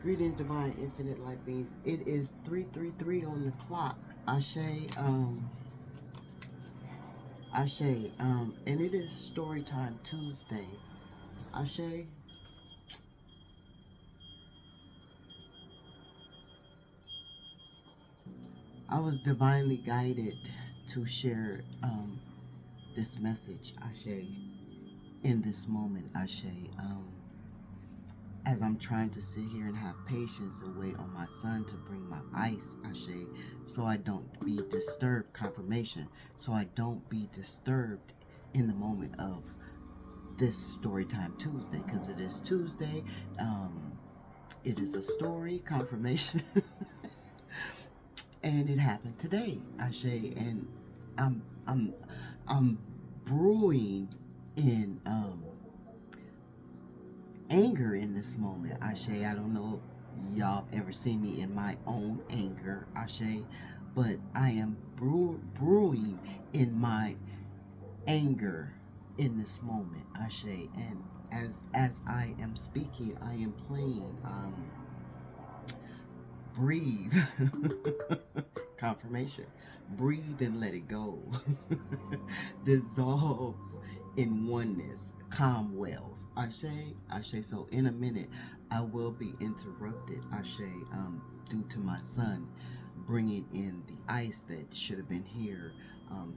Greetings, divine infinite light beings. It is 3:33 on the clock. Ashe, Ashe, and it is story time Tuesday. Ashe, I was divinely guided to share this message, Ashe, in this moment, Ashe. As I'm trying to sit here and have patience and wait on my son to bring my ice, Ashe, so I don't be disturbed, confirmation, so I don't be disturbed in the moment of this Storytime Tuesday, because it is Tuesday. It is a story, confirmation, and it happened today, Ashe, and I'm, I'm, I'm brewing in, anger in this moment, Ashe. I don't know if y'all ever seen me in my own anger, Ashe, but I am brewing in my anger in this moment, Ashe. And as I am speaking, I am playing breathe. Confirmation. Breathe and let it go. Dissolve in oneness. Calm wells. Ashe, Ashe. So in a minute, I will be interrupted, Ashe, due to my son bringing in the ice that should have been here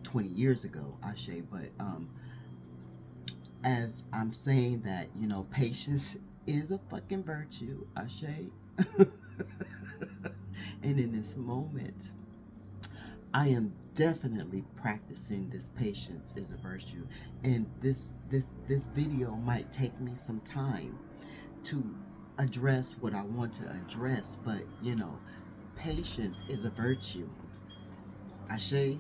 20 years ago, Ashe. But as I'm saying that, patience is a fucking virtue, Ashe. And in this moment, I am definitely practicing this patience is a virtue. And this video might take me some time to address what I want to address, but patience is a virtue. Ashe,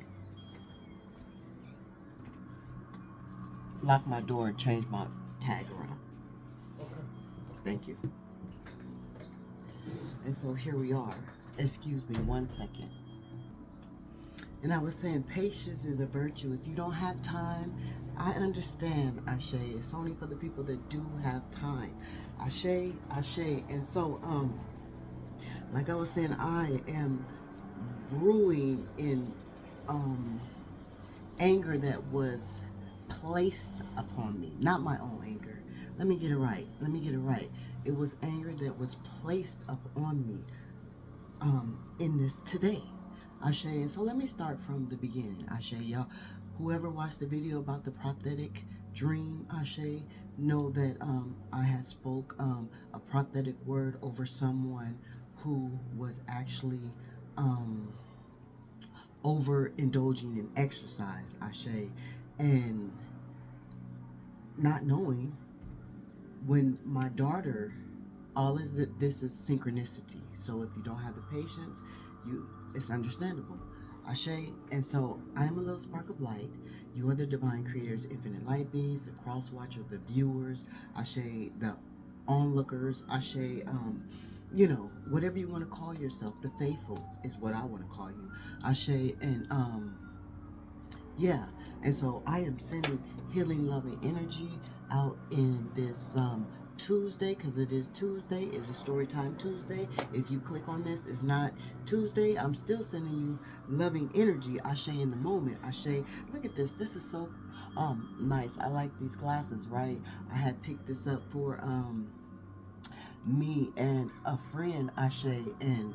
lock my door and change my tag around. Thank you. And so here we are. Excuse me 1 second. And I was saying patience is a virtue. If you don't have time, I understand, Ashe. It's only for the people that do have time. Ashe, Ashe. And so, like I was saying, I am brewing in anger that was placed upon me. Not my own anger. Let me get it right. Let me get it right. It was anger that was placed upon me in this today. Ashe. And so let me start from the beginning. Ashe, y'all. Whoever watched the video about the prophetic dream, Ashe, know that I had spoke a prophetic word over someone who was actually overindulging in exercise, Ashe, and not knowing when my daughter, all is that this is synchronicity. So if you don't have the patience, it's understandable. Ashe. And so I am a little spark of light. You are the divine creators, infinite light beings, the cross watcher, the viewers, Ashe, the onlookers, Ashe, whatever you want to call yourself, the faithfuls is what I want to call you. Ashe. And yeah. And so I am sending healing, loving energy out in this Tuesday, because it is Tuesday. It is Storytime Tuesday. If you click on this, it's not Tuesday. I'm still sending you loving energy. Ashe in the moment. Ashe. Look at this. This is so nice. I like these glasses, right? I had picked this up for me and a friend, Ashe, and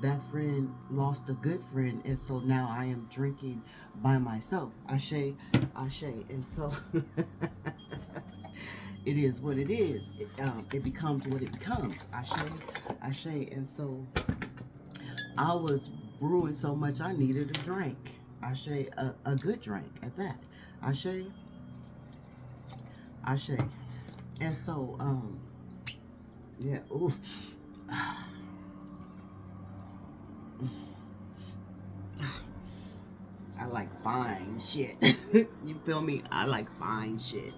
that friend lost a good friend, and so now I am drinking by myself. Ashe, Ashe. And so it is what it is. It becomes what it becomes. Ashe, Ashe. And so I was brewing so much I needed a drink. Ashe, a good drink at that. Ashe, Ashe. And so, yeah, ooh. I like fine shit. You feel me? I like fine shit.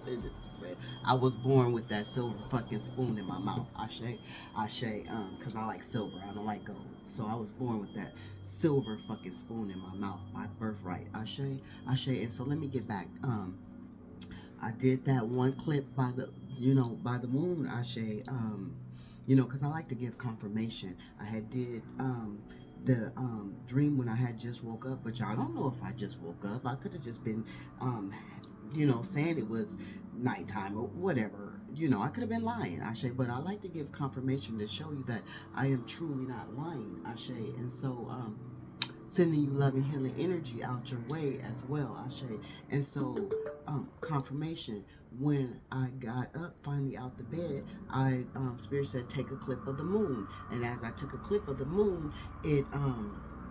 I was born with that silver fucking spoon in my mouth. Ashe, Ashe, cause I like silver. I don't like gold. So I was born with that silver fucking spoon in my mouth. My birthright. Ashe, Ashe. And so let me get back. I did that one clip by the, by the moon. Ashe. you know, because I like to give confirmation. I had did the dream when I had just woke up, but y'all don't know if I just woke up. I could have just been, um, you know, saying it was nighttime or whatever. You know, I could have been lying, Ashe, but I like to give confirmation to show you that I am truly not lying, Ashe. And so, sending you loving healing energy out your way as well, Ashe. And so, confirmation, when I got up finally out the bed, I Spirit said take a clip of the moon, and as I took a clip of the moon, it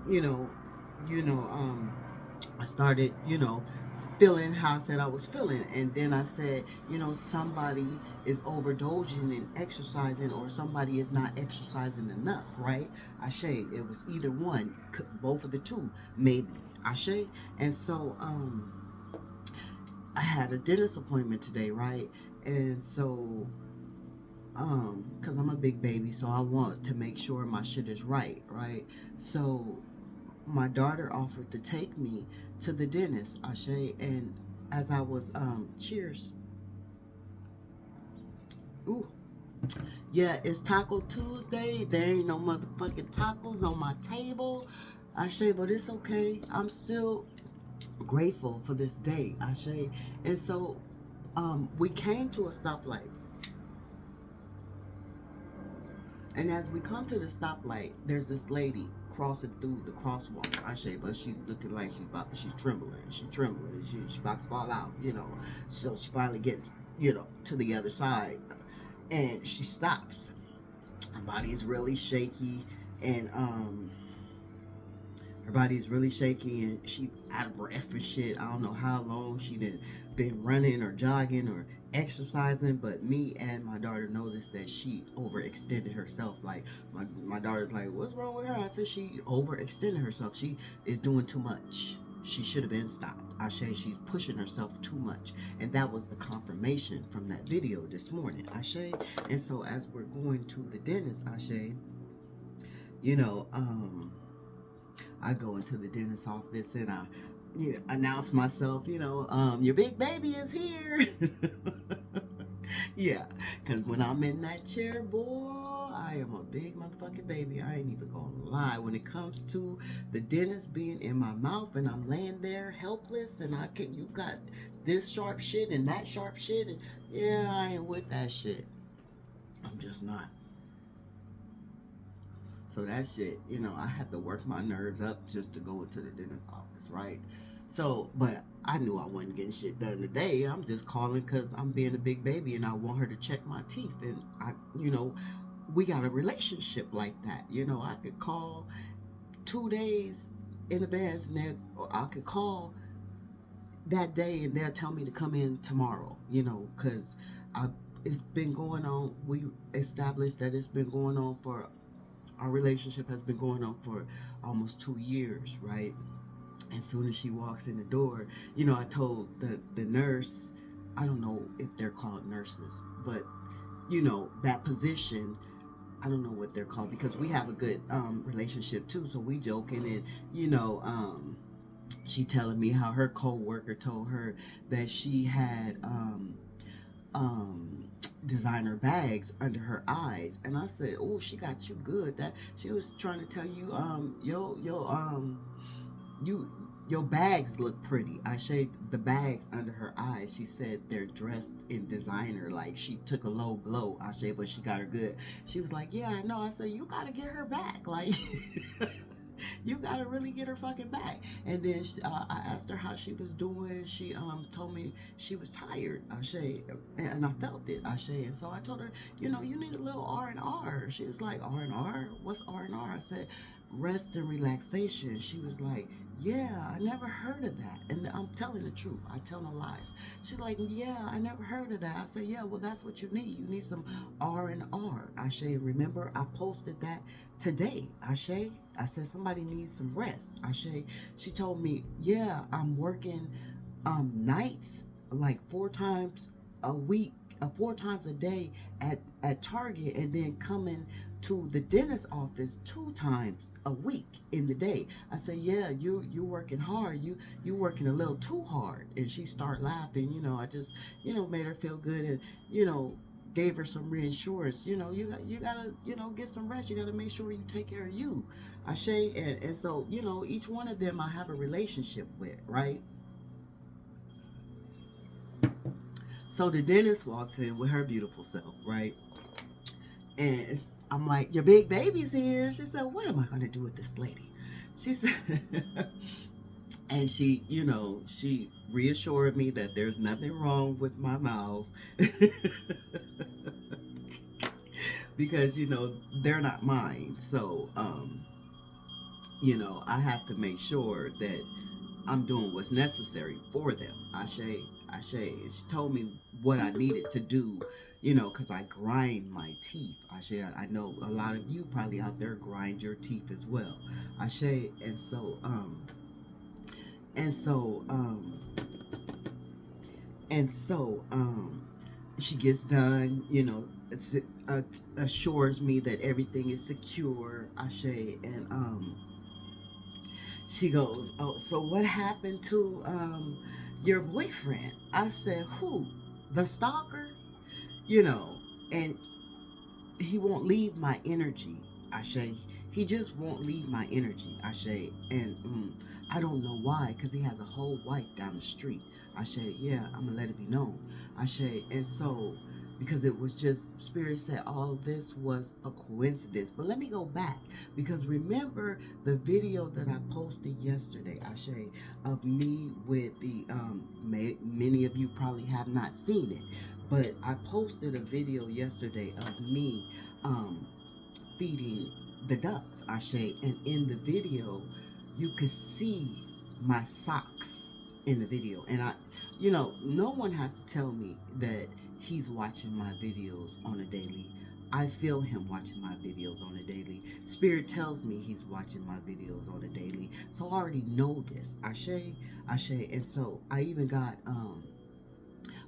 you know you know I started, you know, feeling how I said I was feeling. And then I said, you know, somebody is overdosing and exercising, or somebody is not exercising enough, right? Ashe, it was either one, both of the two, maybe. Ashe. And so, I had a dentist appointment today, right? And so, because I'm a big baby, so I want to make sure my shit is right, right? So, my daughter offered to take me to the dentist, Ashe, and as I was cheers. Ooh. Yeah, it's Taco Tuesday. There ain't no motherfucking tacos on my table. Ashe, but it's okay. I'm still grateful for this day, Ashe. And so we came to a stoplight. And as we come to the stoplight, there's this lady crossing through the crosswalk. I say, but she's looking like she's trembling. She's trembling. She's about to fall out, you know. So she finally gets, you know, to the other side, and she stops. Her body is really shaky, and her body is really shaky, and she out of breath and shit. I don't know how long she done been running or jogging or exercising, but me and my daughter noticed that she overextended herself. Like my daughter's like, "What's wrong with her?" I said, "She overextended herself. She is doing too much. She should have been stopped." I say she's pushing herself too much, and that was the confirmation from that video this morning. I say, and so as we're going to the dentist, I say, you know, I go into the dentist office and I, you know, announce myself, you know, your big baby is here. Yeah, because when I'm in that chair, boy, I am a big motherfucking baby. I ain't even gonna lie. When it comes to the dentist being in my mouth and I'm laying there helpless and you got this sharp shit and that sharp shit, and yeah, I ain't with that shit. I'm just not. So that shit, you know, I had to work my nerves up just to go into the dentist's office, right? So, but I knew I wasn't getting shit done today. I'm just calling because I'm being a big baby and I want her to check my teeth. And you know, we got a relationship like that. You know, I could call 2 days in advance, and then I could call that day and they'll tell me to come in tomorrow. You know, because I it's been going on. We established that it's been going on for our relationship has been going on for almost 2 years, right? As soon as she walks in the door, you know, I told the nurse, I don't know if they're called nurses, but you know, that position, I don't know what they're called because we have a good relationship too. So we joking and you know, she telling me how her co-worker told her that she had um designer bags under her eyes, and I said, "Oh, she got you good." That she was trying to tell you, you your bags look pretty. I shaded the bags under her eyes. She said they're dressed in designer, like she took a low blow. I shaded, but she got her good. She was like, "Yeah, I know." I said, "You gotta get her back, like." You gotta really get her fucking back. And then I asked her how she was doing. She told me she was tired, Ashe, and I felt it, Ashe. And so I told her, you know, you need a little R&R. She was like, R&R? What's R&R? I said, rest and relaxation. She was like, yeah, I never heard of that. And I'm telling the truth. I tell no lies. She's like, yeah, I never heard of that. I said, yeah, well, that's what you need. You need some R&R. Ashe, remember I posted that today. Ashe, I said somebody needs some rest. Ashe, she told me, yeah, I'm working nights like 4 times a week, 4 times a day at Target, and then coming to the dentist office 2 times a week in the day. I said, yeah, you working hard. You working a little too hard. And she started laughing. You know, I just, you know, made her feel good, and you know, gave her some reinsurance. You gotta, get some rest. You gotta make sure you take care of you. Ashe, and so, each one of them I have a relationship with, right? So the dentist walks in with her beautiful self, right? And I'm like, your big baby's here. She said, what am I gonna do with this lady? She said, and she reassured me that there's nothing wrong with my mouth. Because they're not mine. So I have to make sure that I'm doing what's necessary for them. Ashe, Ashe. She told me what I needed to do, because I grind my teeth. Ashe, I know a lot of you probably out there grind your teeth as well. Ashe, and so and so she gets done, assures me that everything is secure. Ashe, and she goes, oh, so what happened to your boyfriend? I said, who? The stalker? And he won't leave my energy, Ashe. He just won't leave my energy, Ashe. And I don't know why, because he has a whole wife down the street. Ashe, yeah, I'm going to let it be known. Ashe, and so, because it was just, Spirit said all this was a coincidence. But let me go back, because remember the video that I posted yesterday, Ashe, of me with the, many of you probably have not seen it, but I posted a video yesterday of me feeding the ducks, Ashe, and in the video you could see my socks in the video. And no one has to tell me that he's watching my videos on a daily. I feel him watching my videos on a daily. Spirit tells me he's watching my videos on a daily. So I already know this. Ashe, Ashe. And so I even got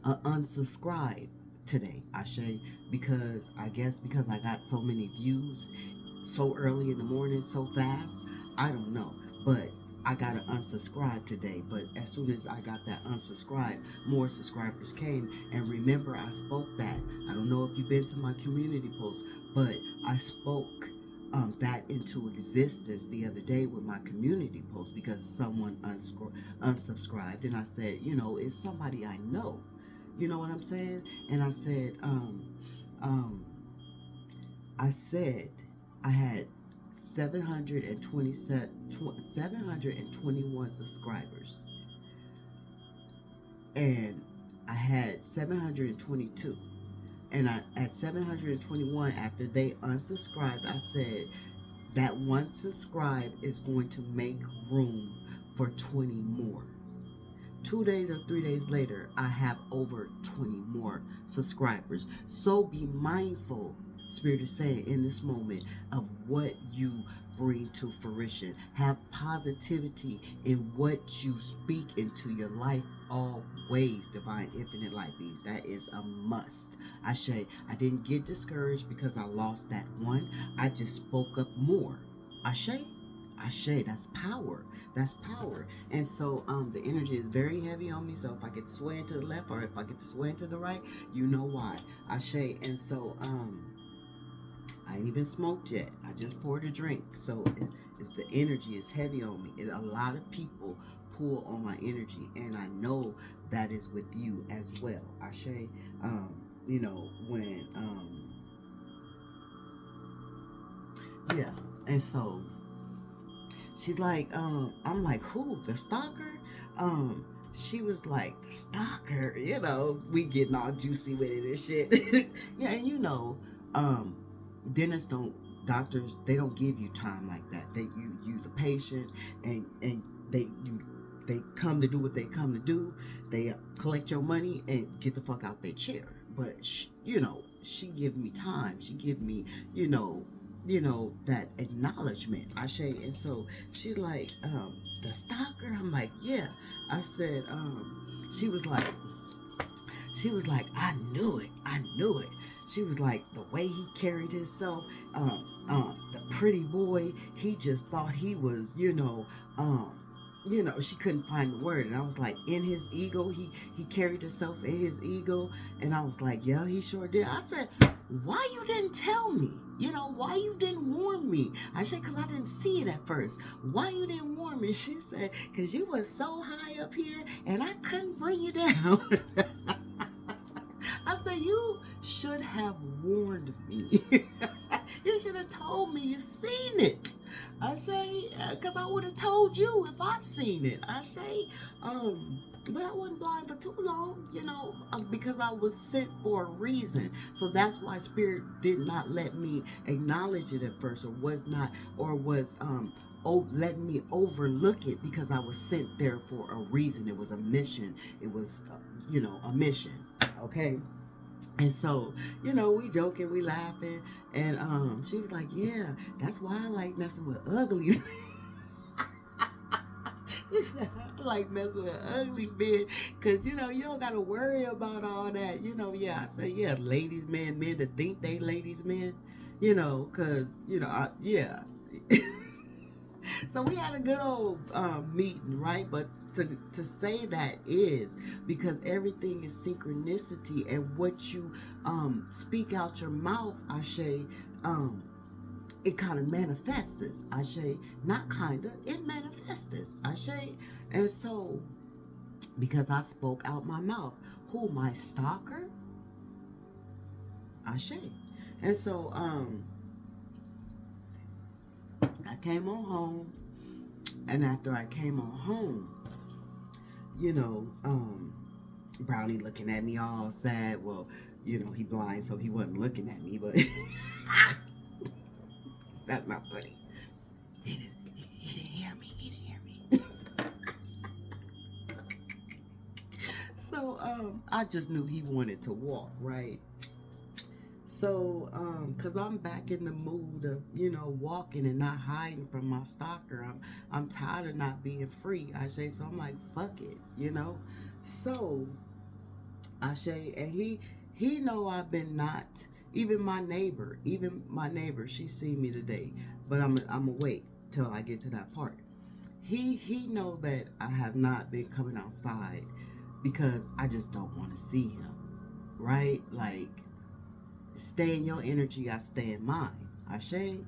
unsubscribe today, Ashe, because I guess because I got so many views so early in the morning, so fast. I don't know. But I got to unsubscribe today. But as soon as I got that unsubscribe, more subscribers came. And remember, I spoke that. I don't know if you've been to my community post, but I spoke that into existence the other day with my community post, because someone unsubscribed. And I said, it's somebody I know. You know what I'm saying? And I said I had 721 subscribers, and I had 722, and at 721, after they unsubscribed, I said that one subscribe is going to make room for 20 more. 2 days or 3 days later, I have over 20 more subscribers. So be mindful, Spirit is saying in this moment, of what you bring to fruition. Have positivity in what you speak into your life always, divine infinite light beings. That is a must. Ashe, I didn't get discouraged because I lost that one. I just spoke up more. Ashe? Ashe, that's power. That's power. And so the energy is very heavy on me. So if I get swaying to the left or if I get to swaying to the right, you know why. Ashe. And so I ain't even smoked yet. I just poured a drink. So it's the energy is heavy on me. A lot of people pull on my energy, and I know that is with you as well. Ashe. When yeah. And so she's like, I'm like, who? The stalker? She was like, the stalker, we getting all juicy with it and shit. Yeah, and doctors, they don't give you time like that. You the patient, and they come to do what they come to do. They collect your money and get the fuck out their chair. But she give me time. She give me, that acknowledgement. Ashe. And so she's like, the stalker? I'm like, yeah. I said, she was like, I knew it. She was like, the way he carried himself, the pretty boy, he just thought he was, you know, she couldn't find the word. And I was like, in his ego, he carried himself in his ego. And I was like, yeah, he sure did. I said, why you didn't tell me? You know, why you didn't warn me? I said, because I didn't see it at first. Why you didn't warn me? She said, because you was so high up here and I couldn't bring you down. I said, you should have warned me. You should have told me you seen it. I say, because I would have told you if I seen it. I say, but I wasn't blind for too long, you know, because I was sent for a reason. So that's why Spirit did not let me acknowledge it at first, or was not, or was letting me overlook it, because I was sent there for a reason. It was a mission. It was, you know, a mission. Okay. And so, you know, we joking, we laughing, and she was like, yeah, that's why I like messing with ugly. She said, I like messing with ugly men, because, you know, you don't got to worry about all that. You know, yeah, I say, yeah, ladies, men that think they ladies, men, you know, because, you know, yeah. So we had a good old meeting, right? But to say that is because everything is synchronicity, and what you speak out your mouth, Ashe, it kind of manifests. Ashe, not kinda, it manifests. Ashe, and so because I spoke out my mouth, who, my stalker? Ashe, and so I came on home. And after I came on home, you know, Brownie looking at me all sad. Well, you know, he blind, so he wasn't looking at me, but that's not funny. He didn't hear me. He didn't hear me. So, I just knew he wanted to walk, right? So, cause I'm back in the mood of, you know, walking and not hiding from my stalker. I'm tired of not being free. I say, so I'm like, fuck it, you know. So I say, and he know I've been not. Even my neighbor, she see me today, but I'm awake till I get to that part. He know that I have not been coming outside because I just don't want to see him, right? Like, stay in your energy, I stay in mine. Ashe,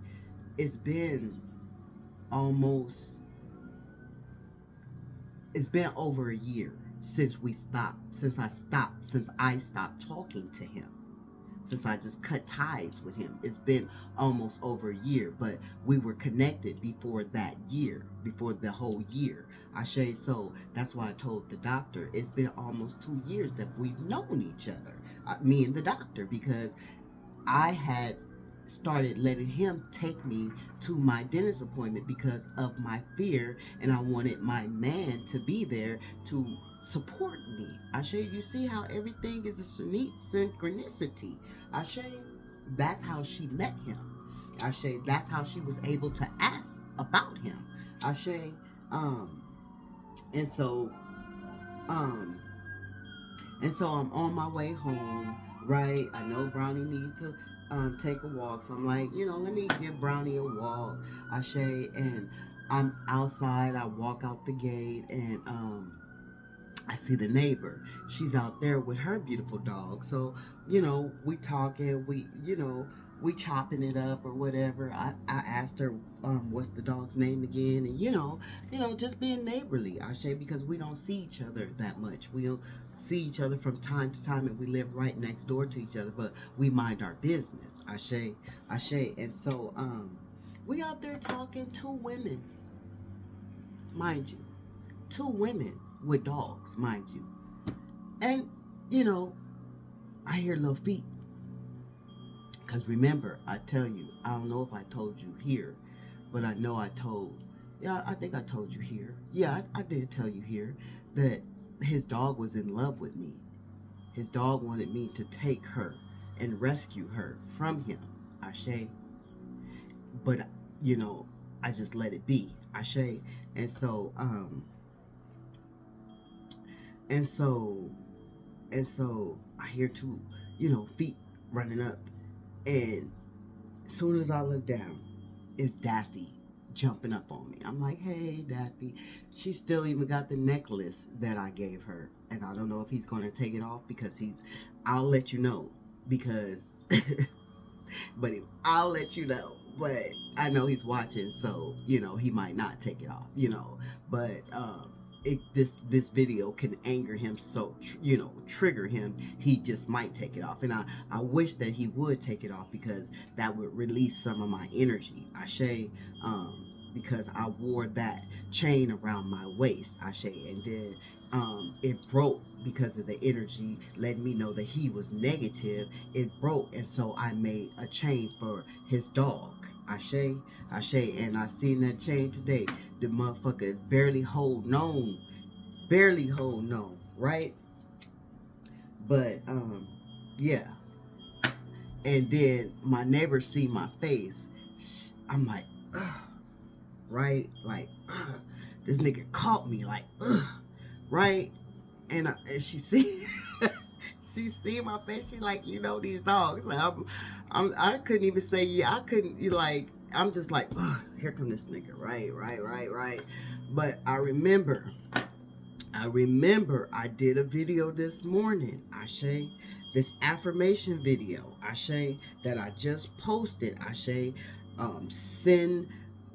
it's been almost, it's been over a year since I stopped talking to him. Since I just cut ties with him. It's been almost over a year, but we were connected before that year, before the whole year. Ashe, so that's why I told the doctor it's been almost 2 years that we've known each other, me and the doctor, because I had started letting him take me to my dentist appointment because of my fear, and I wanted my man to be there to support me. Ashe, you see how everything is a synchronicity. Ashe, that's how she met him. Ashe, that's how she was able to ask about him. Ashe, um, and so, um, and so I'm on my way home, right? I know Brownie needs to take a walk. So I'm like, you know, let me give Brownie a walk. Ashe, and I'm outside. I walk out the gate, and I see the neighbor. She's out there with her beautiful dog. So, you know, we talking, we chopping it up or whatever. I asked her, what's the dog's name again? And just being neighborly, Ashe, because we don't see each other that much. We'll see each other from time to time, and we live right next door to each other, but we mind our business. Ashe. And so, we out there talking, two women, mind you. Two women with dogs, mind you. And, you know, I hear little feet. Because remember, I tell you, I don't know if I told you here, but I know I think I told you here. Yeah, I did tell you here that his dog was in love with me. His dog wanted me to take her and rescue her from him. Ashe. But, you know, I just let it be. Ashe. And so, And so, I hear two, feet running up. And as soon as I look down, it's Daffy jumping up on me. I'm like, hey, Daffy. She still even got the necklace that I gave her. And I don't know if he's going to take it off because I'll let you know. Because, I'll let you know. But I know he's watching, so, he might not take it off. But, this video can anger him, so trigger him, he just might take it off. And I wish that he would take it off, because that would release some of my energy, Ashe. Because I wore that chain around my waist, Ashe, and then it broke because of the energy letting me know that he was negative. It broke, and so I made a chain for his dog, Ashe, Ashe. And I seen that chain today. The motherfucker barely holding on, right? But yeah. And then my neighbor see my face. I'm like, ugh, right? Like, ugh. This nigga caught me, like, ugh, right? And she see, she see my face. She like, these dogs. Like, I couldn't even say yeah. I couldn't. Like, I'm just like, ugh, here come this nigga, right. But I remember I did a video this morning, Ashe, this affirmation video, Ashe, that I just posted, Ashe. Send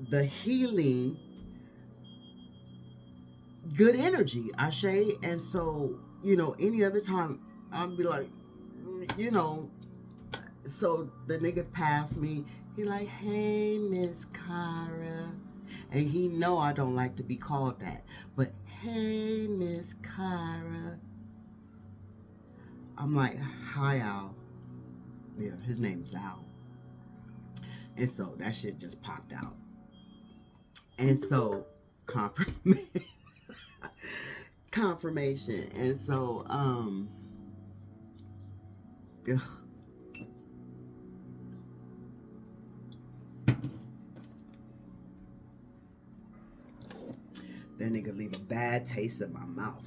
the healing good energy, Ashe. And so, any other time I'd be like, so the nigga passed me. He like, hey, Miss Cara. And he know I don't like to be called that. But, hey, Miss Cara. I'm like, hi, Al. Yeah, his name's Al. And so that shit just popped out. And so, confirmation. And so, ugh. That nigga leave a bad taste in my mouth.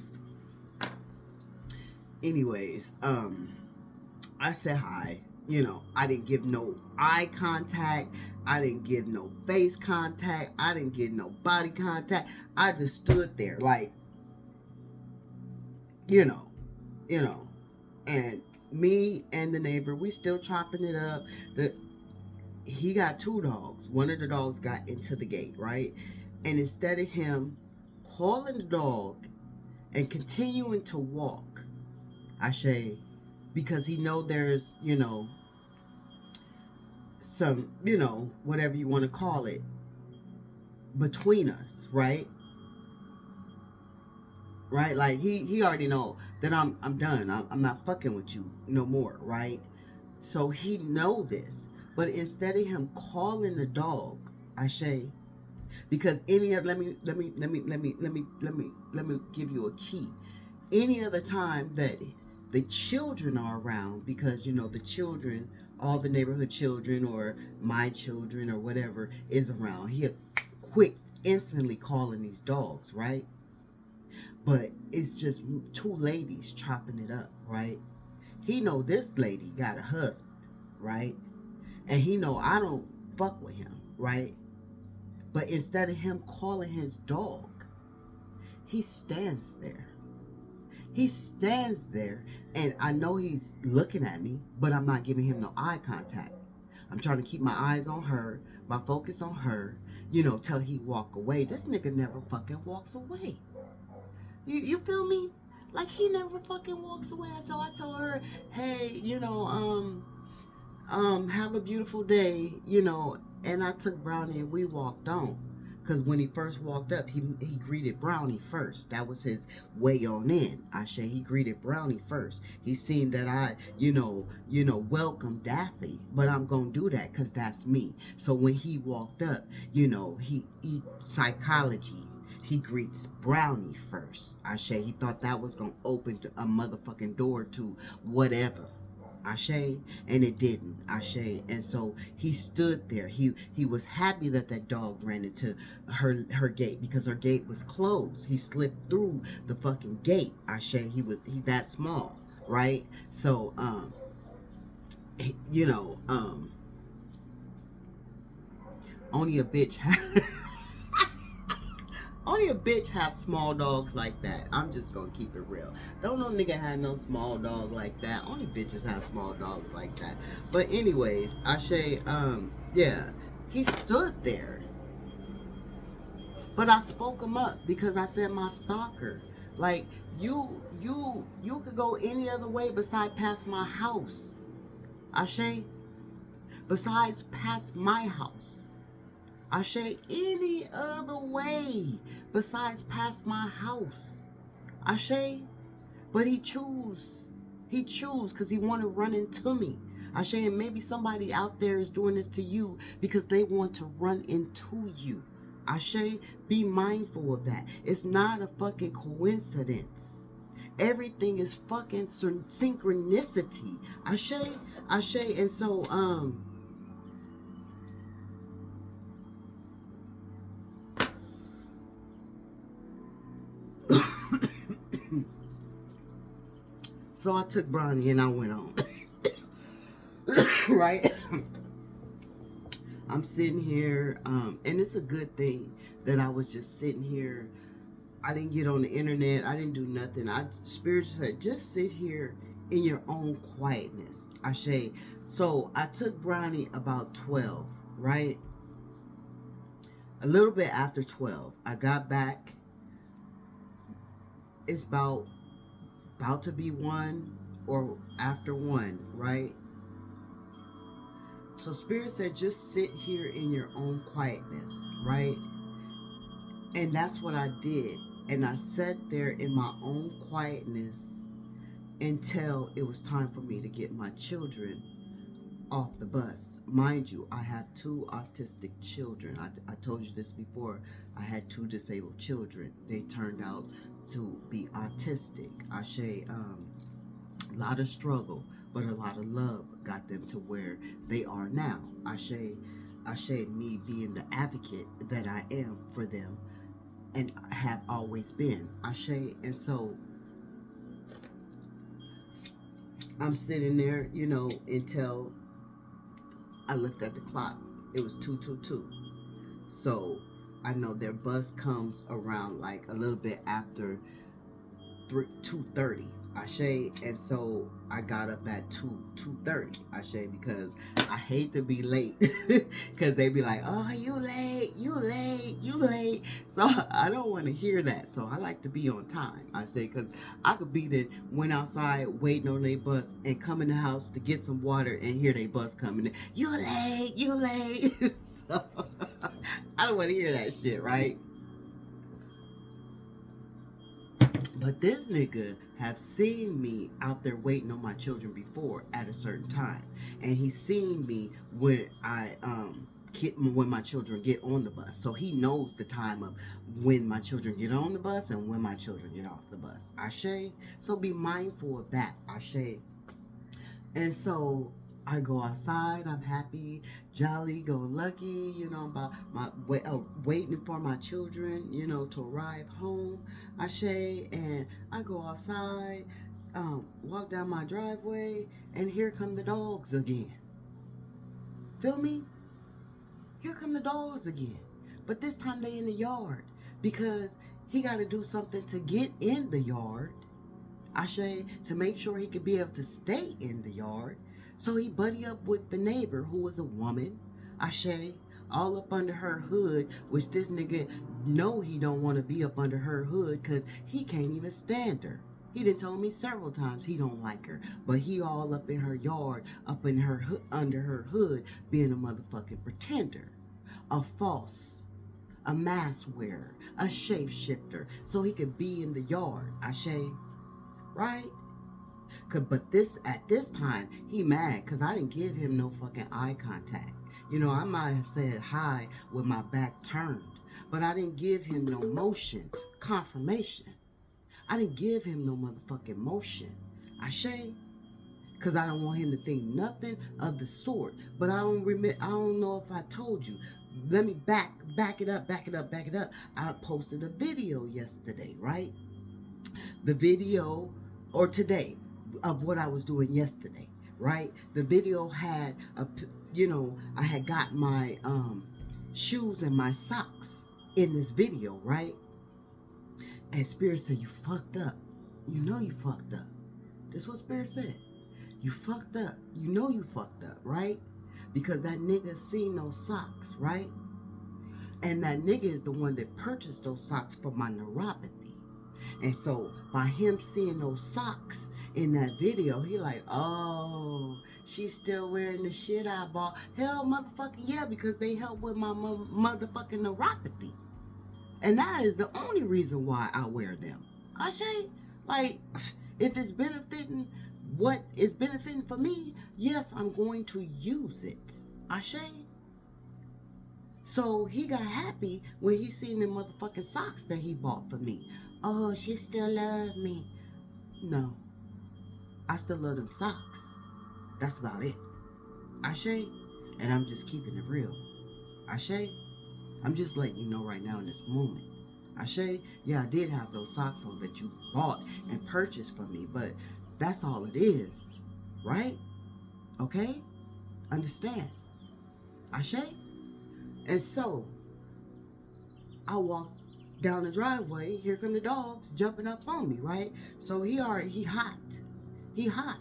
Anyways, I said hi. I didn't give no eye contact. I didn't give no face contact. I didn't give no body contact. I just stood there like, and me and the neighbor, we still chopping it up. He got two dogs. One of the dogs got into the gate, right? And instead of him calling the dog and continuing to walk, Ashe, because he know there's, some, whatever you want to call it, between us, right? Right? Like he already know that I'm done. I'm not fucking with you no more, right? So he know this. But instead of him calling the dog, Ashe, because any other, let me give you a key. Any other time that the children are around, because the children, all the neighborhood children or my children or whatever is around, he'll quick instantly calling these dogs, right? But it's just two ladies chopping it up, right? He know this lady got a husband, right? And he know I don't fuck with him, right? But instead of him calling his dog, he stands there. He stands there, and I know he's looking at me, but I'm not giving him no eye contact. I'm trying to keep my eyes on her, my focus on her, till he walk away. This nigga never fucking walks away. You feel me? Like, he never fucking walks away. So I told her, hey, have a beautiful day, and I took Brownie and we walked on. Because when he first walked up, he greeted Brownie first. That was his way on in. Ashe, he greeted Brownie first. He seen that I, welcome Daffy. But I'm going to do that because that's me. So when he walked up, he psychology. He greets Brownie first. Ashe, he thought that was going to open a motherfucking door to whatever. Ashe, and it didn't. Ashe, and so he stood there. He was happy that dog ran into her gate, because her gate was closed. He slipped through the fucking gate. Ashe, he that small, right? So only a bitch Only a bitch have small dogs like that. I'm just gonna keep it real. Don't no nigga have no small dog like that. Only bitches have small dogs like that. But anyways, Ashe, yeah, he stood there. But I spoke him up because I said my stalker. Like you could go any other way besides past my house. Ashe, besides past my house. Ashe, any other way besides past my house. Ashe, but he choose. He choose because he want to run into me. Ashe, and maybe somebody out there is doing this to you because they want to run into you. Ashe, be mindful of that. It's not a fucking coincidence. Everything is fucking synchronicity. Ashe, Ashe, and so so I took Bronny and I went on. Right? I'm sitting here, and it's a good thing that I was just sitting here. I didn't get on the internet. I didn't do nothing. Spirit said, just sit here in your own quietness. Ashe. So I took Bronny about 12, right? A little bit after 12. I got back. It's about to be 1 or after 1, right? So Spirit said, just sit here in your own quietness, right? And that's what I did. And I sat there in my own quietness until it was time for me to get my children off the bus. Mind you, I have 2 autistic children. I told you this before. I had 2 disabled children. They turned out to be autistic. Ashe, a lot of struggle, but a lot of love got them to where they are now. Ashe, me being the advocate that I am for them and have always been. Ashe, and so I'm sitting there, until I looked at the clock. It was 2:22. So I know their bus comes around like a little bit after 2:30. Ashe, and so I got up at 2:30. Ashe, because I hate to be late, because they be like, "Oh, you late, you late, you late." So I don't want to hear that. So I like to be on time. Ashe, because I could be the went outside waiting on their bus and come in the house to get some water and hear their bus coming. You late, you late. So I don't want to hear that shit, right? But this nigga have seen me out there waiting on my children before at a certain time, and he's seen me when when my children get on the bus. So he knows the time of when my children get on the bus and when my children get off the bus. Ashe. So be mindful of that. Ashe. And so I go outside, I'm happy, jolly, go lucky, about waiting for my children, to arrive home. Ashe, and I go outside, walk down my driveway, and here come the dogs again. Feel me? Here come the dogs again. But this time they in the yard because he got to do something to get in the yard. Ashe, to make sure he could be able to stay in the yard. So he buddy up with the neighbor who was a woman. Ashe, all up under her hood, which this nigga know he don't want to be up under her hood because he can't even stand her. He done told me several times he don't like her, but he all up in her yard, up in her under her hood, being a motherfucking pretender, a false, a mask wearer, a shapeshifter, so he could be in the yard. Ashe. Right? But at this time, he mad because I didn't give him no fucking eye contact. I might have said hi with my back turned, but I didn't give him no motion, confirmation. I didn't give him no motherfucking motion. Ashe? Because I don't want him to think nothing of the sort. But I don't know if I told you. Let me back it up. I posted a video yesterday, right? The video, or today, of what I was doing yesterday, right? The video had I had got my shoes and my socks in this video, right? And Spirit said, you fucked up. You know you fucked up. That's what Spirit said. You fucked up. You know you fucked up, right? Because that nigga seen those socks, right? And that nigga is the one that purchased those socks for my neuropathy. And so by him seeing those socks in that video, he like, oh, she's still wearing the shit I bought. Hell, motherfucking yeah, because they help with my motherfucking neuropathy. And that is the only reason why I wear them. I say, like, if it's benefiting what is benefiting for me, yes, I'm going to use it. I say. So he got happy when he seen the motherfucking socks that he bought for me. Oh, she still love me. No, I still love them socks. That's about it. Ashe, and I'm just keeping it real. Ashe, I'm just letting you know right now in this moment. Ashe, yeah, I did have those socks on that you bought and purchased for me, but that's all it is, right? Okay? Understand? Ashe? And so, I walk down the driveway, here come the dogs jumping up on me, right? So he hot. He hot.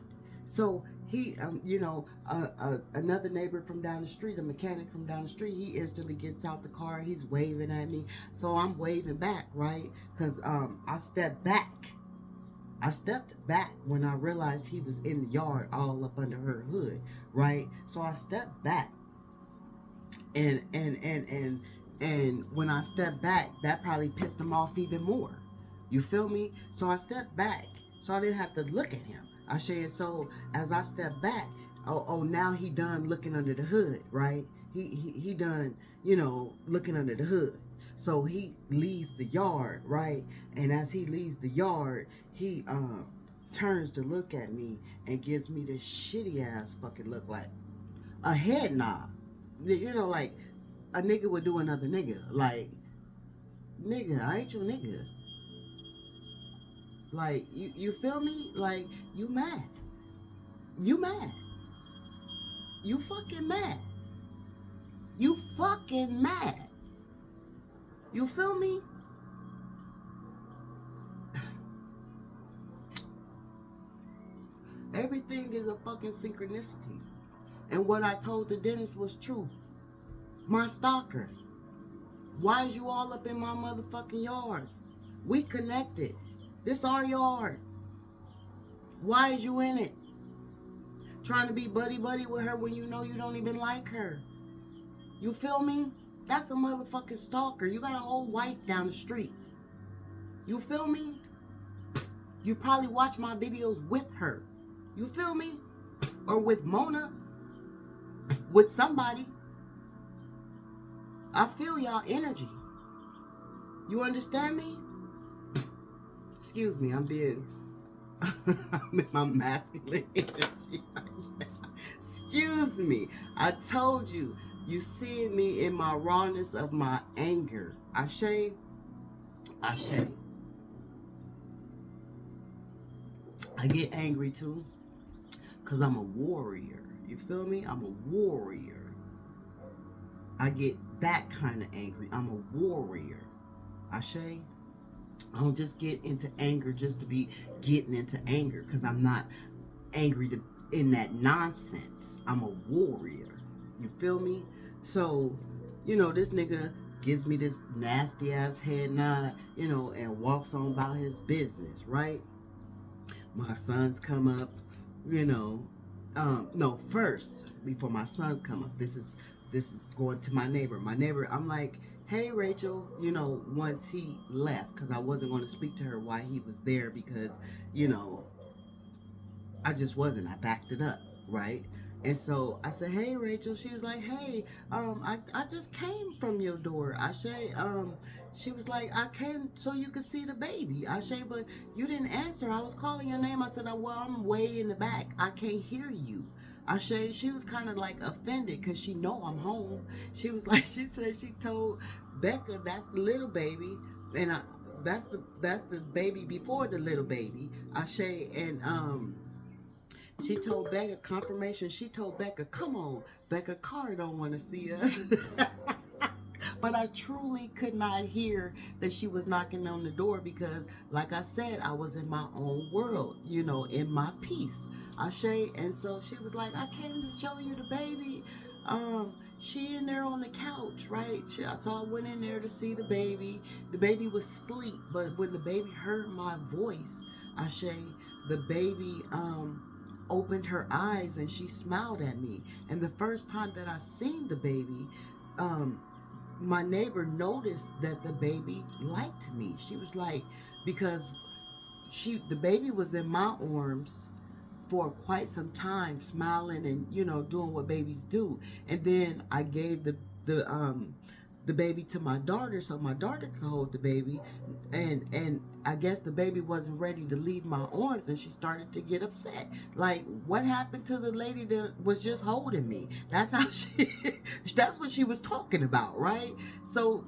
So he, another neighbor from down the street, a mechanic from down the street, he instantly gets out the car. He's waving at me. So I'm waving back, right? Because I stepped back. I stepped back when I realized he was in the yard all up under her hood, right? So I stepped back. And when I stepped back, that probably pissed him off even more. You feel me? So I stepped back so I didn't have to look at him. I said, so as I stepped back, now he done looking under the hood, right? He done, looking under the hood. So he leaves the yard, right? And as he leaves the yard, he turns to look at me and gives me this shitty ass fucking look, like a head nod. Like a nigga would do another nigga. Like, nigga, I ain't your nigga. Like, you feel me? Like, you mad. You mad. You fucking mad. You fucking mad. You feel me? Everything is a fucking synchronicity. And what I told the dentist was true. My stalker. Why is you all up in my motherfucking yard? We connected. This our yard. Why is you in it? Trying to be buddy-buddy with her when you know you don't even like her. You feel me? That's a motherfucking stalker. You got a whole wife down the street. You feel me? You probably watch my videos with her. You feel me? Or with Mona. With somebody. I feel y'all energy. You understand me? Excuse me, I'm being... I'm in my masculine energy right now. Excuse me. I told you, you see me in my rawness of my anger. Ashe. Ashe. I get angry too, because I'm a warrior. You feel me? I'm a warrior. I get that kind of angry. I'm a warrior. Ashe. I don't just get into anger just to be getting into anger, because I'm not angry in that nonsense. I'm a warrior. You feel me? So, this nigga gives me this nasty ass head nod, and walks on about his business, right? My sons come up, no, first, before my sons come up, this is going to my neighbor. My neighbor, I'm like, hey, Rachel, once he left, because I wasn't going to speak to her while he was there, because, I just wasn't. I backed it up, right? And so I said, hey, Rachel. She was like, hey, I just came from your door. I say, she was like, I came so you could see the baby. I say, but you didn't answer. I was calling your name. I said, well, I'm way in the back. I can't hear you. I say, she was kind of like offended because she know I'm home. She was like, she said she told Becca that's the little baby, and that's the baby before the little baby. I say, and she told Becca, confirmation, she told Becca, come on, Becca, Carr don't want to see us. But But I truly could not hear that she was knocking on the door because, like I said, I was in my own world, you know, in my peace. Ashe. And so she was like, I came to show you the baby. She in there on the couch, right? So I went in there to see the baby. The baby was asleep, but when the baby heard my voice, Ashe, the baby opened her eyes and she smiled at me. And the first time that I seen the baby, um, my neighbor noticed that the baby liked me. She was like, because the baby was in my arms for quite some time, smiling and, you know, doing what babies do. And then I gave the baby to my daughter so my daughter could hold the baby. And I guess the baby wasn't ready to leave my arms, and she started to get upset. Like, what happened to the lady that was just holding me? That's how she that's what she was talking about, right? So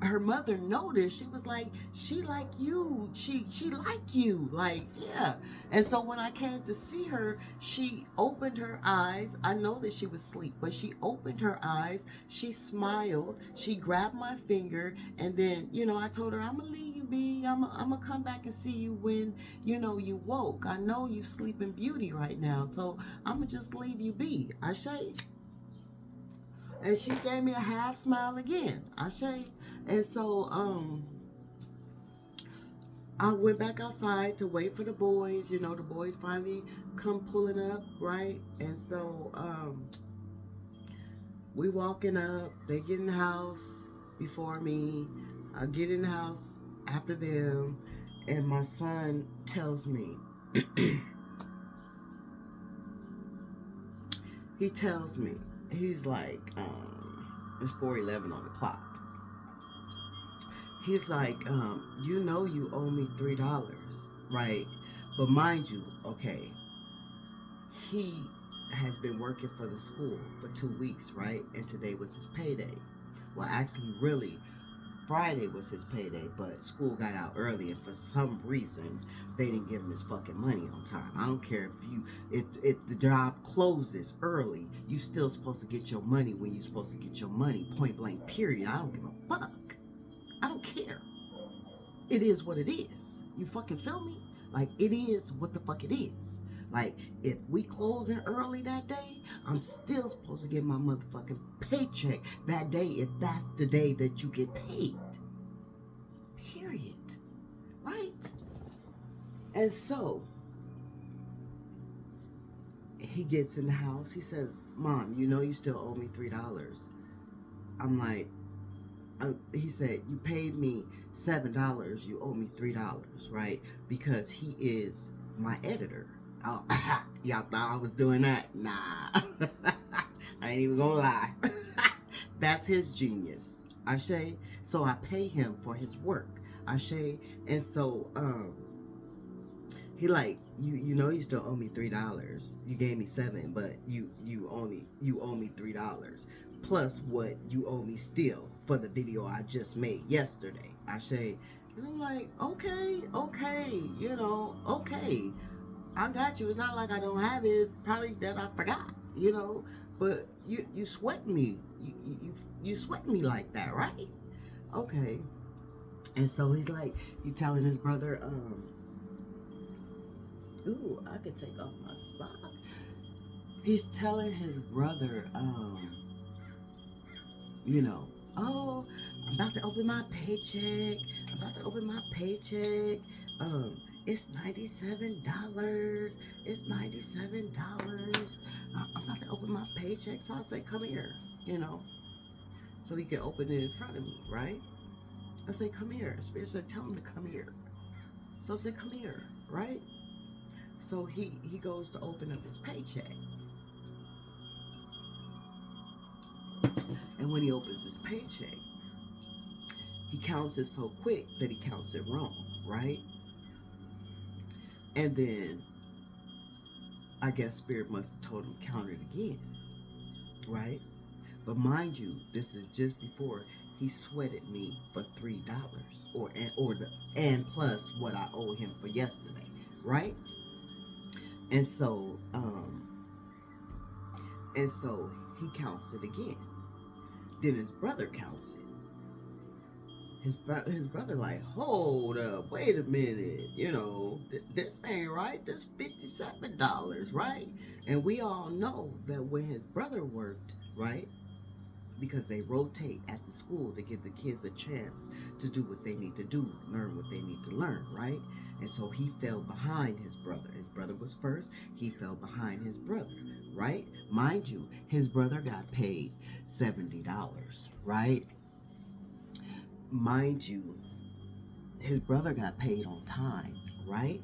her mother noticed. She was like, she like you, she like you, like, yeah. And so when I came to see her, she opened her eyes. I know that she was asleep, but she opened her eyes, she smiled, she grabbed my finger, and then, you know, I told her, I'm gonna leave you be. I'm gonna come back and see you when, you know, you woke. I know you sleeping beauty right now, so I'm gonna just leave you be. Ashe. And she gave me a half smile again. Ashe. And so I went back outside to wait for the boys. You know, the boys finally come pulling up, right? And so we walking up. They get in the house before me. I get in the house after them. And my son tells me, he tells me, he's like, it's 4:11 on the clock. He's like, you know you owe me $3, right? But mind you, okay, he has been working for the school for 2 weeks, right? And today was his payday. Well, actually, really, Friday was his payday, but school got out early, and for some reason, they didn't give him his fucking money on time. I don't care if the job closes early, you still supposed to get your money when you're supposed to get your money, point blank, period. I don't give a fuck. I don't care. It is what it is. You fucking feel me? Like, it is what the fuck it is. Like, if we closing early that day, I'm still supposed to get my motherfucking paycheck that day if that's the day that you get paid. Period. Right? And so, he gets in the house. He says, Mom, you know you still owe me $3. I'm like, he said, you paid me $7, you owe me $3, right? Because he is my editor. Oh, y'all thought I was doing that? Nah. I ain't even gonna lie. That's his genius. Ashe. So I pay him for his work. Ashe. And so he like, you know you still owe me $3. You gave me $7, but you owe me $3 plus what you owe me still for the video I just made yesterday. Ashe. And I'm like, okay, you know, okay. I got you. It's not like I don't have it. It's probably that I forgot, you know. But you sweat me. You sweat me like that, right? Okay. And so he's like, he telling his brother, ooh, I could take off my sock. He's telling his brother, you know, oh, I'm about to open my paycheck. It's $97. It's $97. I'm about to open my paycheck. So I say, come here, you know, so he can open it in front of me, right? I say, come here. Spirit said, tell him to come here. So I said, come here, right? So he goes to open up his paycheck. And when he opens his paycheck, he counts it so quick that he counts it wrong, right? And then I guess Spirit must have told him count it again, right? But mind you, this is just before he sweated me for $3 and plus what I owe him for yesterday, right? And so he counts it again. Then his brother counts it. his brother like, hold up, wait a minute, this ain't right. This $57, right? And we all know that when his brother worked, right? Because they rotate at the school to give the kids a chance to do what they need to do, learn what they need to learn, right? And so he fell behind his brother. His brother was first, he fell behind his brother, right? Mind you, his brother got paid $70, right? Mind you, his brother got paid on time, right?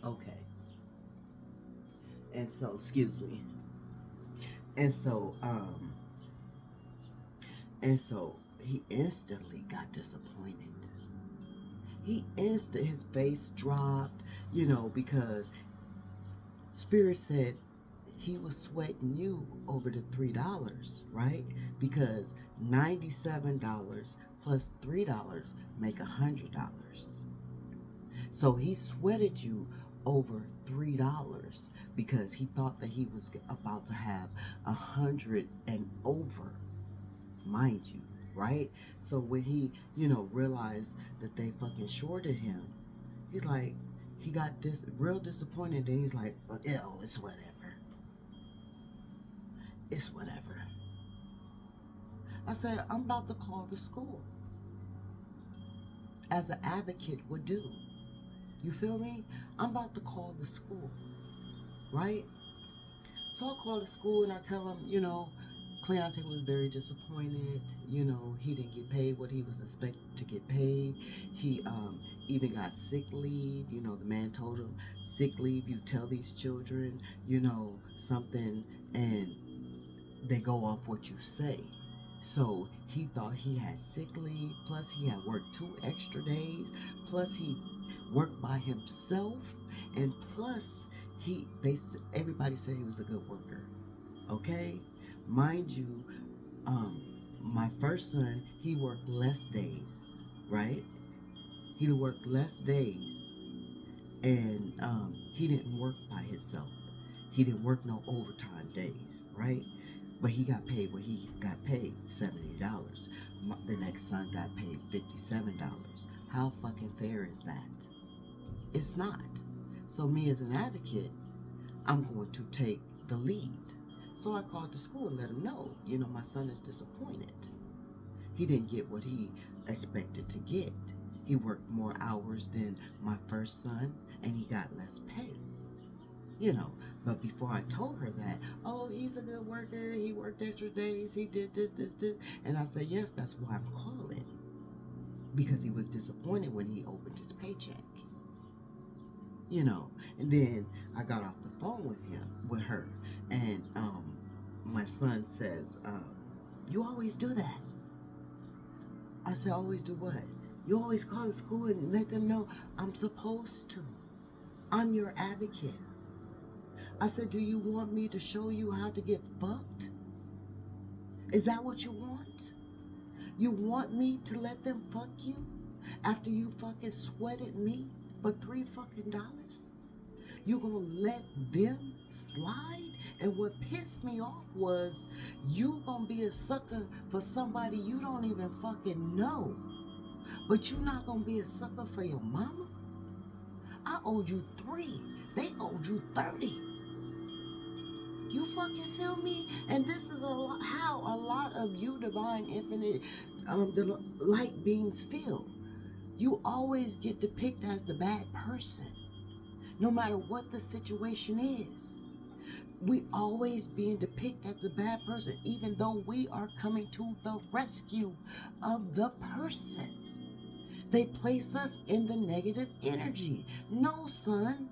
Okay. And so, excuse me. And so, he instantly got disappointed. His face dropped, because Spirit said he was sweating you over the $3, right? Because $97 plus $3 make $100. So he sweated you over $3 because he thought that he was about to have 100 and over, mind you, right? So when he, realized that they fucking shorted him, he's like, he got real disappointed. And he's like, well, it's whatever. It's whatever. I said, I'm about to call the school, as an advocate would do. You feel me? I'm about to call the school, right? So I call the school and I tell him, Cleante was very disappointed. He didn't get paid what he was expected to get paid. He even got sick leave. The man told him, sick leave, you tell these children, something, and they go off what you say. So he thought he had sick leave, plus he had worked 2 extra days, plus he worked by himself, and plus everybody said he was a good worker. Okay? Mind you, my first son, he worked less days, right? He worked less days, and he didn't work by himself. He didn't work no overtime days, right? But he got paid what he got paid, $70. The next son got paid $57. How fucking fair is that? It's not. So me as an advocate, I'm going to take the lead. So I called the school and let him know, my son is disappointed. He didn't get what he expected to get. He worked more hours than my first son, and he got less pay. But before I told her that, oh, he's a good worker, he worked extra days, he did this, and I said, yes, that's why I'm calling, because he was disappointed when he opened his paycheck. And then I got off the phone with her, and my son says, you always do that. I said, always do what? You always call the school and let them know. I'm supposed to. I'm your advocate. I said, do you want me to show you how to get fucked? Is that what you want? You want me to let them fuck you after you fucking sweated me for $3 fucking dollars? You gonna let them slide? And what pissed me off was you gonna be a sucker for somebody you don't even fucking know. But you not gonna be a sucker for your mama? I owed you 3. They owed you 30. You fucking feel me? And this is how a lot of you divine infinite the light beings feel. You always get depicted as the bad person, no matter what the situation is. We always being depicted as the bad person, even though we are coming to the rescue of the person. They place us in the negative energy. No, son.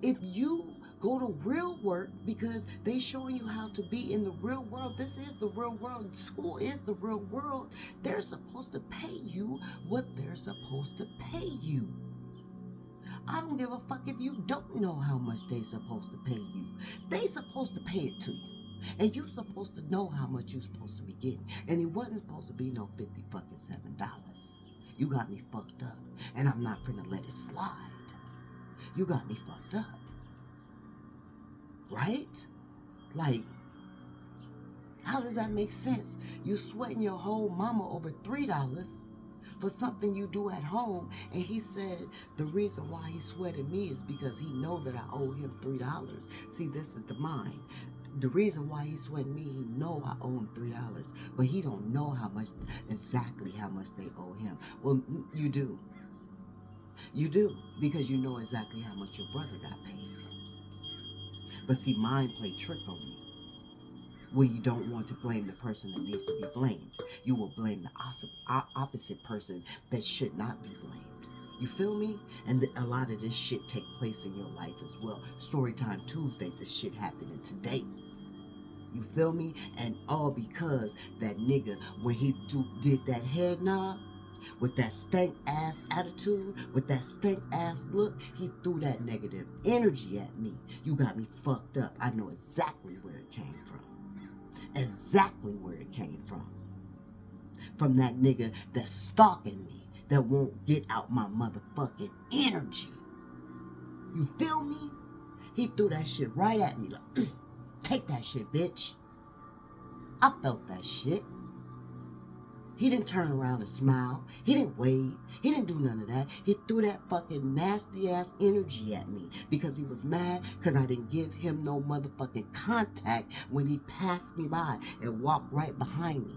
If you go to real work, because they showing you how to be in the real world. This is the real world. School is the real world. They're supposed to pay you what they're supposed to pay you. I don't give a fuck if you don't know how much they supposed to pay you. They supposed to pay it to you. And you supposed to know how much you supposed to be getting. And it wasn't supposed to be no $57. You got me fucked up. And I'm not finna let it slide. You got me fucked up. Right? Like, How does that make sense? You sweating your whole mama over $3 for something you do at home, and he said the reason why he sweated me is because he know that I owe him $3. See, this is the mind. The reason why he sweating me, he know I owe him $3, but he don't know exactly how much they owe him. Well, you do. You do, because you know exactly how much your brother got paid. But see, mind play trick on me, where you don't want to blame the person that needs to be blamed. You will blame the opposite person that should not be blamed. You feel me? And a lot of this shit take place in your life as well. Storytime Tuesday, this shit happening today. You feel me? And all because that nigga, when he did that head nod, with that stank ass attitude, with that stank ass look, he threw that negative energy at me. You got me fucked up. I know exactly where it came from. Exactly where it came from. From that nigga that's stalking me, that won't get out my motherfucking energy. You feel me? He threw that shit right at me like, take that shit, bitch. I felt that shit. He didn't turn around and smile. He didn't wave. He didn't do none of that. He threw that fucking nasty ass energy at me because he was mad because I didn't give him no motherfucking contact when he passed me by and walked right behind me.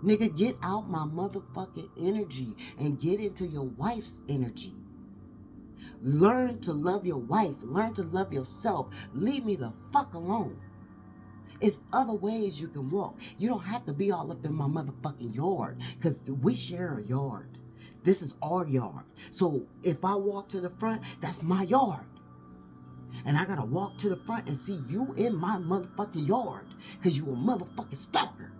Nigga, get out my motherfucking energy and get into your wife's energy. Learn to love your wife. Learn to love yourself. Leave me the fuck alone. It's other ways you can walk. You don't have to be all up in my motherfucking yard, because we share a yard. This is our yard. So if I walk to the front, that's my yard. And I gotta walk to the front and see you in my motherfucking yard, because you a motherfucking stalker.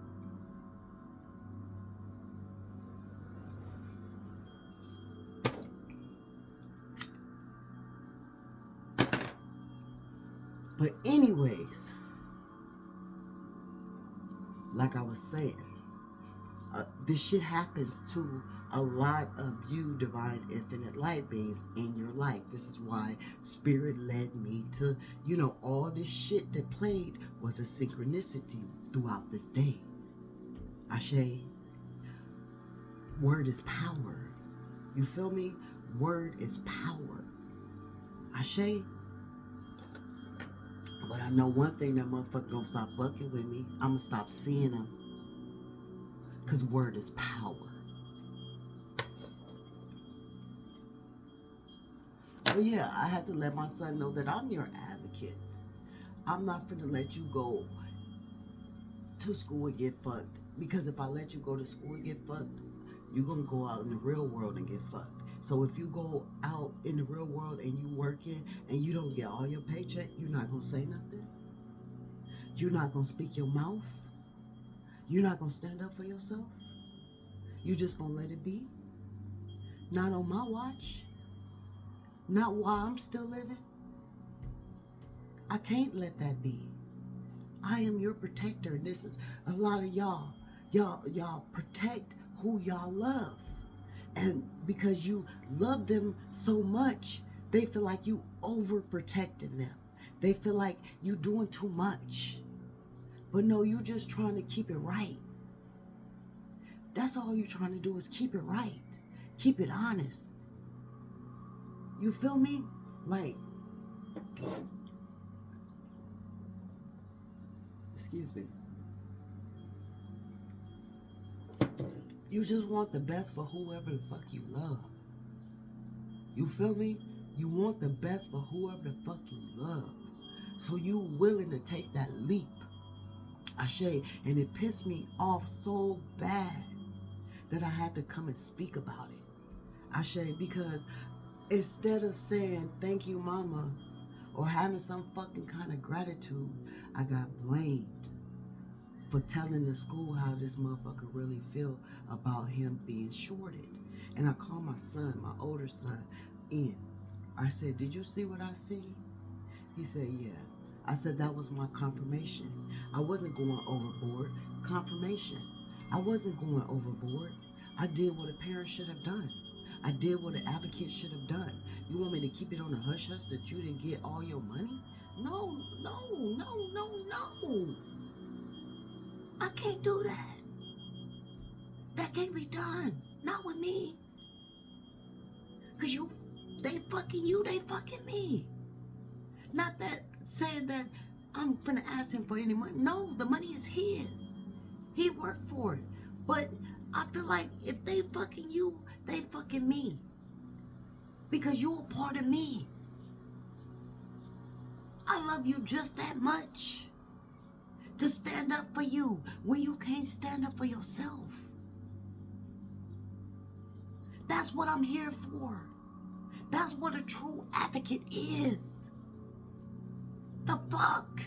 But anyways, like I was saying, this shit happens to a lot of you divine infinite light beings in your life. This is why spirit led me to, all this shit that played was a synchronicity throughout this day. Ashe, word is power. You feel me? Word is power. Ashe. But I know one thing, that motherfucker gonna stop fucking with me. I'm gonna stop seeing him. Because word is power. But yeah, I had to let my son know that I'm your advocate. I'm not finna let you go to school and get fucked. Because if I let you go to school and get fucked, you're gonna go out in the real world and get fucked. So if you go out in the real world and you working and you don't get all your paycheck, you're not gonna say nothing. You're not gonna speak your mouth. You're not gonna stand up for yourself. You just gonna let it be. Not on my watch. Not while I'm still living. I can't let that be. I am your protector. This is a lot of y'all. Y'all protect who y'all love. And because you love them so much, they feel like you overprotecting them. They feel like you doing too much. But no, you just trying to keep it right. That's all you're trying to do, is keep it right. Keep it honest. You feel me? Like, excuse me. You just want the best for whoever the fuck you love. You feel me? You want the best for whoever the fuck you love. So you willing to take that leap. Ashe, and it pissed me off so bad that I had to come and speak about it. Ashe, because instead of saying thank you mama or having some fucking kind of gratitude, I got blamed for telling the school how this motherfucker really feel about him being shorted. And I called my son, my older son, in. I said, did you see what I see? He said, yeah. I said, that was my confirmation. I wasn't going overboard. Confirmation. I wasn't going overboard. I did what a parent should have done. I did what an advocate should have done. You want me to keep it on the hush-hush that you didn't get all your money? No, no, no, no, no. I can't do that. That can't be done. Not with me. Cause they fucking you, they fucking me. Not that saying that I'm gonna ask him for any money. No, the money is his. He worked for it. But I feel like if they fucking you, they fucking me. Because you're a part of me. I love you just that much. To stand up for you when you can't stand up for yourself. That's what I'm here for. That's what a true advocate is. The fuck?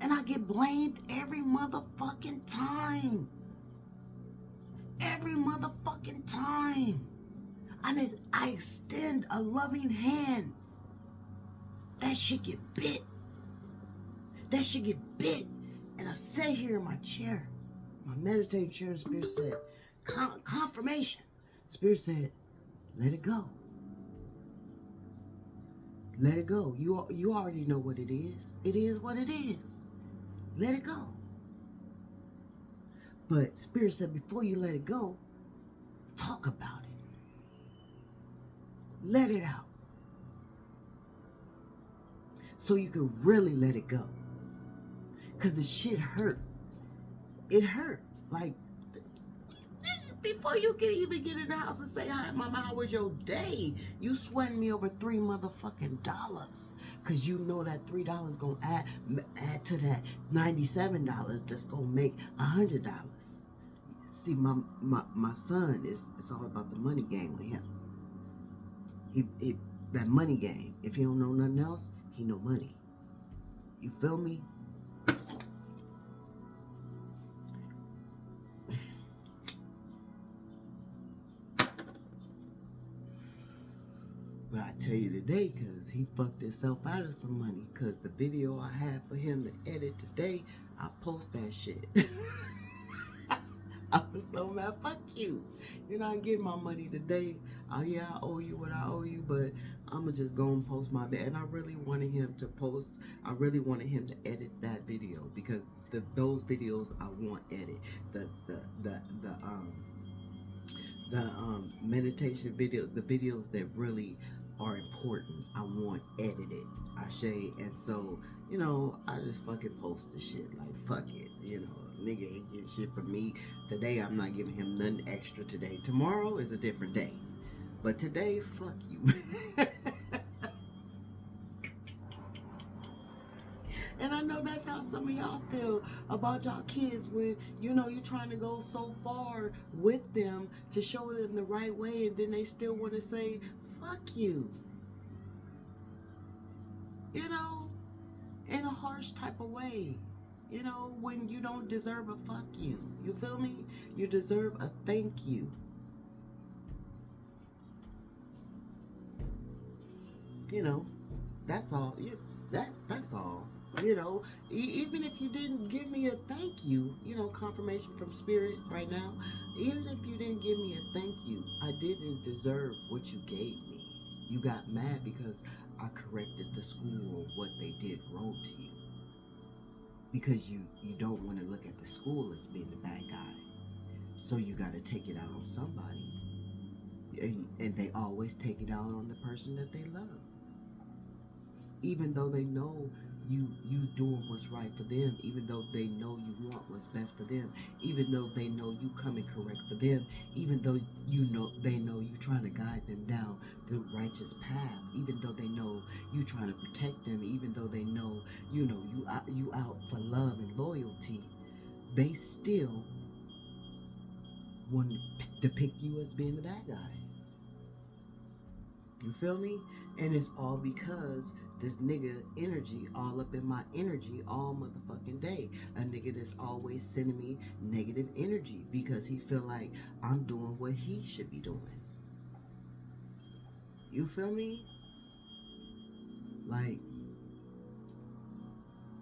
And I get blamed every motherfucking time. Every motherfucking time. I extend a loving hand. That shit get bit. That shit get bit. And I sit here in my chair. My meditating chair, and Spirit said, confirmation. Spirit said, let it go. Let it go. You already know what it is. It is what it is. Let it go. But Spirit said, before you let it go, talk about it. Let it out. So you can really let it go. Because the shit hurt. It hurt. Like, before you can even get in the house and say, hi, mama, how was your day? You sweating me over $3 motherfucking dollars. Because you know that $3 going to add to that $97 that's going to make $100. See, my son, it's all about the money game with him. That money game. If he don't know nothing else, he know money. You feel me? But I tell you today, because he fucked himself out of some money. Because the video I had for him to edit today, I post that shit. I was so mad. Fuck you. You're not getting my money today. Yeah, I owe you what I owe you, but I'm going to just go and post my bit. And I really wanted him to edit that video. Because those videos I want edit. The meditation video, the videos that really are important, I want edited. And so, I just fucking post the shit. Like, fuck it. Nigga ain't getting shit from me. Today, I'm not giving him nothing extra today. Tomorrow is a different day. But today, fuck you. And I know that's how some of y'all feel about y'all kids when, you're trying to go so far with them to show them the right way, and then they still want to say, fuck you. In a harsh type of way. When you don't deserve a fuck you. You feel me? You deserve a thank you. That's all. That's all. Even if you didn't give me a thank you, confirmation from Spirit right now, even if you didn't give me a thank you, I didn't deserve what you gave me. You got mad because I corrected the school on what they did wrong to you. Because you don't want to look at the school as being the bad guy. So you got to take it out on somebody. And they always take it out on the person that they love. Even though they know you doing what's right for them, even though they know you want what's best for them, even though they know you coming correct for them, even though they know you trying to guide them down the righteous path, even though they know you trying to protect them, even though they know you out for love and loyalty, they still want to depict you as being the bad guy. You feel me? And it's all because this nigga energy all up in my energy all motherfucking day. A nigga that's always sending me negative energy because he feel like I'm doing what he should be doing. You feel me? Like,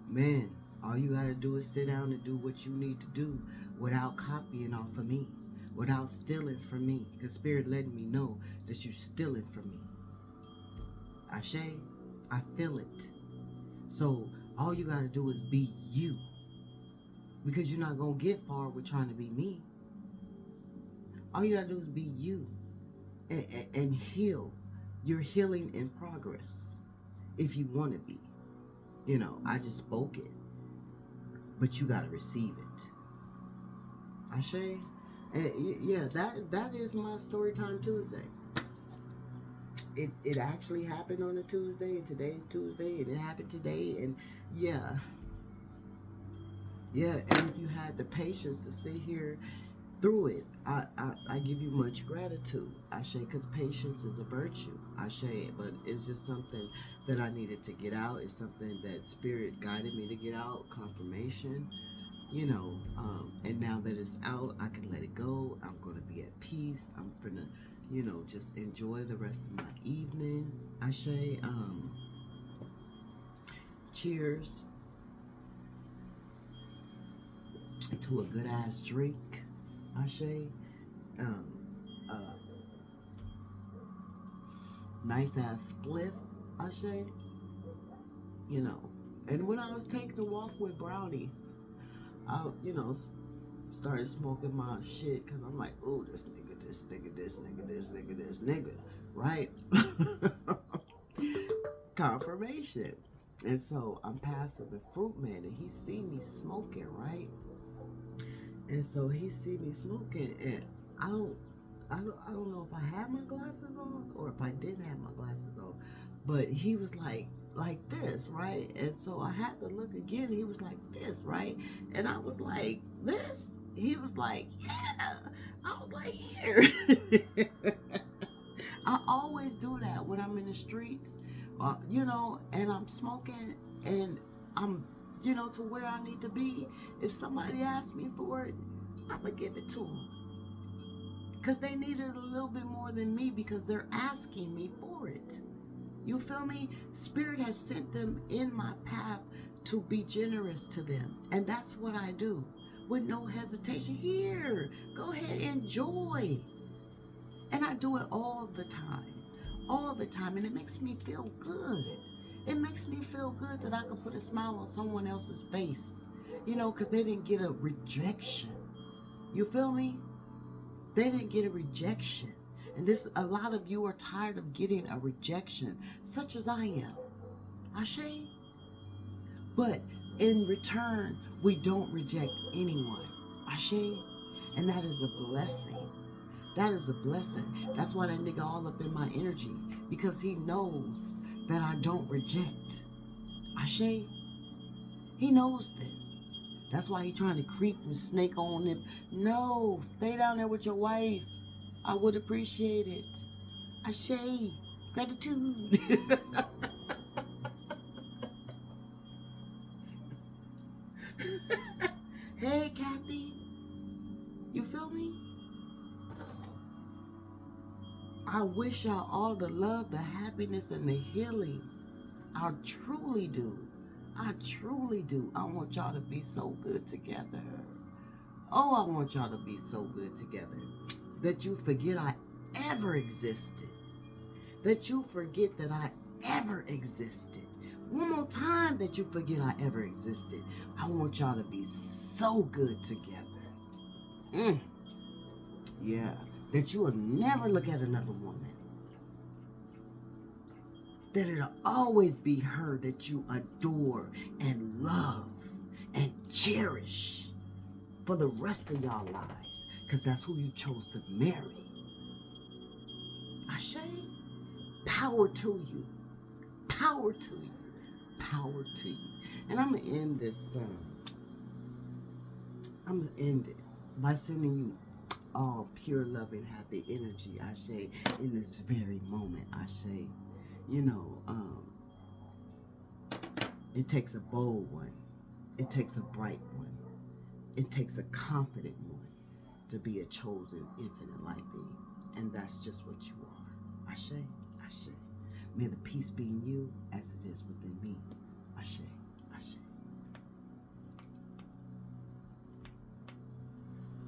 man, all you gotta do is sit down and do what you need to do without copying off of me, without stealing from me. Because Spirit letting me know that you're stealing from me. Ashe, I feel it. So all you got to do is be you, because you're not going to get far with trying to be me. All you got to do is be you and heal. You're healing in progress if you want to be. You know, I just spoke it, but you got to receive it. Ashe? And yeah, that is my Storytime Tuesday. It actually happened on a Tuesday, and today's Tuesday, and it happened today, and yeah. Yeah, and if you had the patience to sit here through it, I give you much gratitude, Ashe, because patience is a virtue, Ashe, but it's just something that I needed to get out. It's something that Spirit guided me to get out, confirmation, you know, and now that it's out, I can let it go. I'm going to be at peace. I'm going to, you know, just enjoy the rest of my evening, Ashe. Cheers to a good ass drink, Ashe. Uh, nice ass spliff, Ashe. You know, and when I was taking a walk with Brownie, I, you know, started smoking my shit because I'm like, oh, this nigga, this nigga, this nigga, this nigga, this nigga, right? Confirmation. And so I'm passing the fruit man, and he see me smoking, right? And so he see me smoking, and I don't know if I had my glasses on or if I didn't have my glasses on, but he was like this, right? And so I had to look again. He was like this, right? And I was like this. He was like, yeah. I was like, here. I always do that when I'm in the streets, you know, and I'm smoking, and I'm, you know, to where I need to be. If somebody asks me for it, I'm going to give it to them. Because they need it a little bit more than me, because they're asking me for it. You feel me? Spirit has sent them in my path to be generous to them. And that's what I do. With no hesitation. Here, go ahead, enjoy. And I do it all the time. All the time. And it makes me feel good. It makes me feel good that I can put a smile on someone else's face. You know, because they didn't get a rejection. You feel me? They didn't get a rejection. And this, a lot of you are tired of getting a rejection, such as I am. Ashe? But in return, we don't reject anyone. Ashe? And that is a blessing. That is a blessing. That's why that nigga all up in my energy. Because he knows that I don't reject. Ashe? He knows this. That's why he trying to creep and snake on him. No, stay down there with your wife. I would appreciate it. Ashe, gratitude. Hey, Kathy. You feel me? I wish y'all all the love, the happiness, and the healing. I truly do. I truly do. I want y'all to be so good together. Oh, I want y'all to be so good together that you forget I ever existed. That you forget that I ever existed. One more time that you forget I ever existed. I want y'all to be so good together. Yeah. That you will never look at another woman. That it'll always be her that you adore and love and cherish for the rest of y'all lives, because that's who you chose to marry. Ashe? Power to you. Power to you. Power to you. And I'm going to end this, I'm going to end it by sending you all pure, loving, happy energy, Ashe, in this very moment, Ashe. You know, it takes a bold one. It takes a bright one. It takes a confident one to be a chosen infinite light being. And that's just what you are. Ashe, Ashe. May the peace be in you as it is within me. Ashe.